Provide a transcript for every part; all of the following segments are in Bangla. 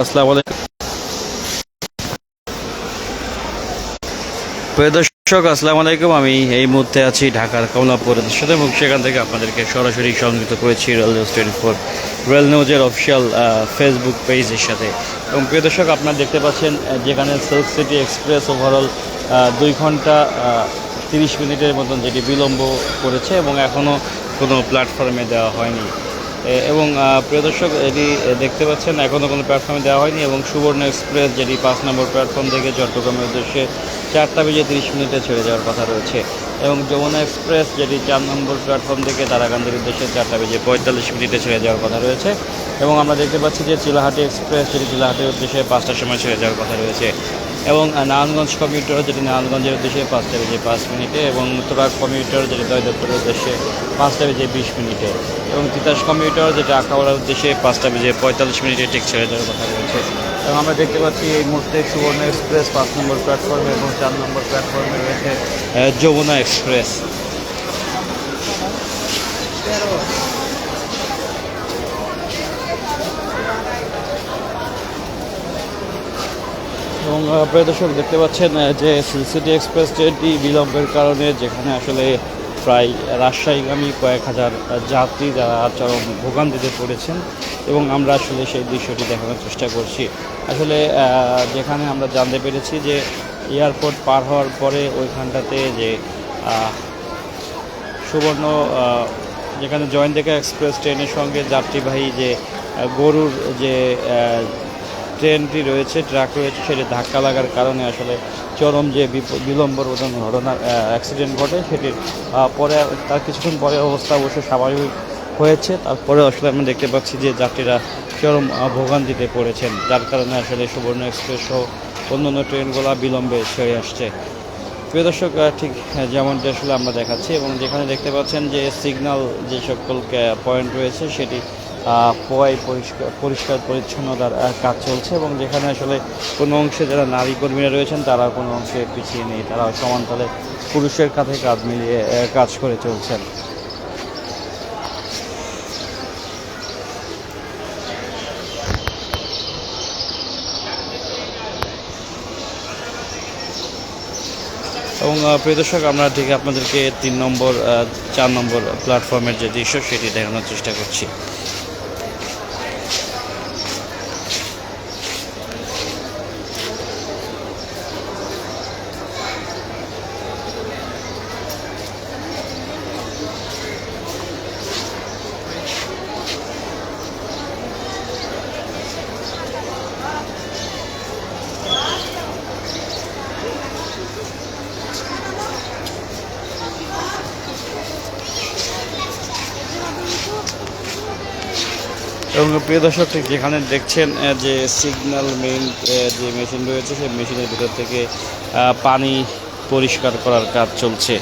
আসসালামু আলাইকুম প্রিয় দর্শক, আসসালামু আলাইকুম। আমি এই মুহূর্তে আছি ঢাকার কমলাপুরের সাথে এবং সেখান থেকে আপনাদেরকে সরাসরি সংযুক্ত করেছি রেল নিউজ 24 রেল নিউজের অফিসিয়াল ফেসবুক পেজের সাথে। এবং প্রিয় দর্শক, আপনারা দেখতে পাচ্ছেন যেখানে সিল্ক সিটি এক্সপ্রেস ওভারঅল 2 ঘন্টা 30 মিনিটের মতন যেটি বিলম্ব করেছে এবং এখনও কোনো প্ল্যাটফর্মে দেওয়া হয়নি। এবং প্রিয় দর্শক, এটি দেখতে পাচ্ছেন এখনও কোনো প্ল্যাটফর্মে দেওয়া হয়নি এবং সুবর্ণ এক্সপ্রেস যেটি 5 নম্বর প্ল্যাটফর্ম থেকে চট্টগ্রামের উদ্দেশ্যে 4টা বেজে 30 মিনিটে ছেড়ে যাওয়ার কথা রয়েছে। এবং যমুনা এক্সপ্রেস যেটি 4 নম্বর প্ল্যাটফর্ম থেকে তারাকান্দির উদ্দেশ্যে 4টা বেজে 45 মিনিটে ছেড়ে যাওয়ার কথা রয়েছে। এবং আমরা দেখতে পাচ্ছি যে চিলাহাটি এক্সপ্রেস যেটি চিলাহাটির উদ্দেশ্যে 5টার সময় ছেড়ে যাওয়ার কথা রয়েছে। এবং নারায়ণগঞ্জ কমিউটার যেটি নারায়ণগঞ্জের উদ্দেশ্যে 5টা বেজে 5 মিনিটে এবং উত্তরাগ কমিউটার যেটি দয়দেবপুরের উদ্দেশ্যে 5টা বেজে 20 মিনিটে এবং তিতাস কমিউটার যেটা আখাউড়ার উদ্দেশ্যে 5টা বেজে 45 মিনিটে ঠিক ছেড়ে যাওয়ার কথা রয়েছে। এবং আমরা দেখতে পাচ্ছি এই মুহূর্তে সুবর্ণ এক্সপ্রেস 5 নম্বর প্ল্যাটফর্মে এবং 4 নম্বর প্ল্যাটফর্মে রয়েছে যমুনা এক্সপ্রেস। এবং প্রিয় দর্শক, দেখতে পাচ্ছেন যে সিটি এক্সপ্রেস ট্রেনটি বিলম্বের কারণে যেখানে আসলে প্রায় রাজশাহীগামী কয়েক হাজার যাত্রী যারা চরম ভোগান্তিতে পড়েছেন এবং আমরা আসলে সেই দৃশ্যটি দেখানোর চেষ্টা করছি। আসলে যেখানে আমরা জানতে পেরেছি যে এয়ারপোর্ট পার হওয়ার পরে ওইখানটাতে যে সুবর্ণ যেখানে জয়ন্তিকা এক্সপ্রেস ট্রেনের সঙ্গে যাত্রীবাহী যে গরুর যে ট্রেনটি রয়েছে, ট্রাক রয়েছে, সেটি ধাক্কা লাগার কারণে আসলে চরম যে বিলম্বরোধন ঘটনার অ্যাক্সিডেন্ট ঘটে, সেটির পরে তার কিছুক্ষণ পরে অবস্থা অবশ্য স্বাভাবিক হয়েছে। তারপরে আসলে আমরা দেখতে পাচ্ছি যে যাত্রীরা চরম ভোগান্তিতে পড়েছেন, যার কারণে আসলে সুবর্ণ এক্সপ্রেস সহ অন্যান্য ট্রেনগুলো বিলম্বে ছেড়ে আসছে। প্রিয় দর্শক, ঠিক যেমনটি আসলে আমরা দেখাচ্ছি এবং যেখানে দেখতে পাচ্ছেন যে সিগন্যাল যে সকল পয়েন্ট রয়েছে সেটি পোয়াই পরিষ্কার পরিচ্ছন্নতার কাজ চলছে এবং যেখানে আসলে কোনো অংশে যারা নারী কর্মীরা রয়েছেন তারা কোনো অংশে পিছিয়ে নেই, তারা সমানতালে পুরুষের কাঁধে কাঁধ মিলিয়ে কাজ করে চলছেন। এবং প্রিয় দর্শক, আমরা ঠিক আপনাদেরকে 3 নম্বর 4 নম্বর প্ল্যাটফর্মের যে দৃশ্য সেটি দেখানোর চেষ্টা করছি। এবং প্রিয় দর্শক, ঠিক যেখানে দেখছেন যে সিগন্যাল মেইন যে মেশিন রয়েছে সেই মেশিনের ভিতর থেকে পানি পরিষ্কার করার কাজ চলছে।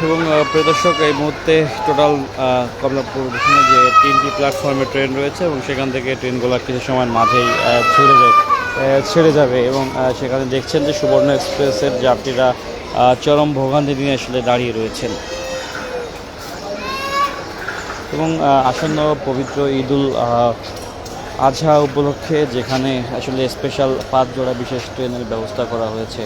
এবং প্রিয় দর্শক, এই মুহূর্তে টোটাল কমলাপুর যে 3টি প্ল্যাটফর্মে ট্রেন রয়েছে এবং সেখান থেকে ট্রেনগুলো কিছু সময়ের মাঝেই ছেড়ে যাবে এবং সেখানে দেখছেন যে সুবর্ণ এক্সপ্রেসের যাত্রীরা চরম ভোগান্তি নিয়ে আসলে দাঁড়িয়ে রয়েছেন। এবং আসন্ন পবিত্র ঈদুল আজহা উপলক্ষে যেখানে আসলে স্পেশাল 5 জোড়া বিশেষ ট্রেনের ব্যবস্থা করা হয়েছে।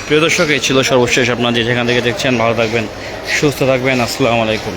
প্রিয় দর্শক এই ছিল সর্বশেষ, আপনারা যে যেখান থেকে দেখছেন ভালো থাকবেন, সুস্থ থাকবেন। আসসালামু আলাইকুম।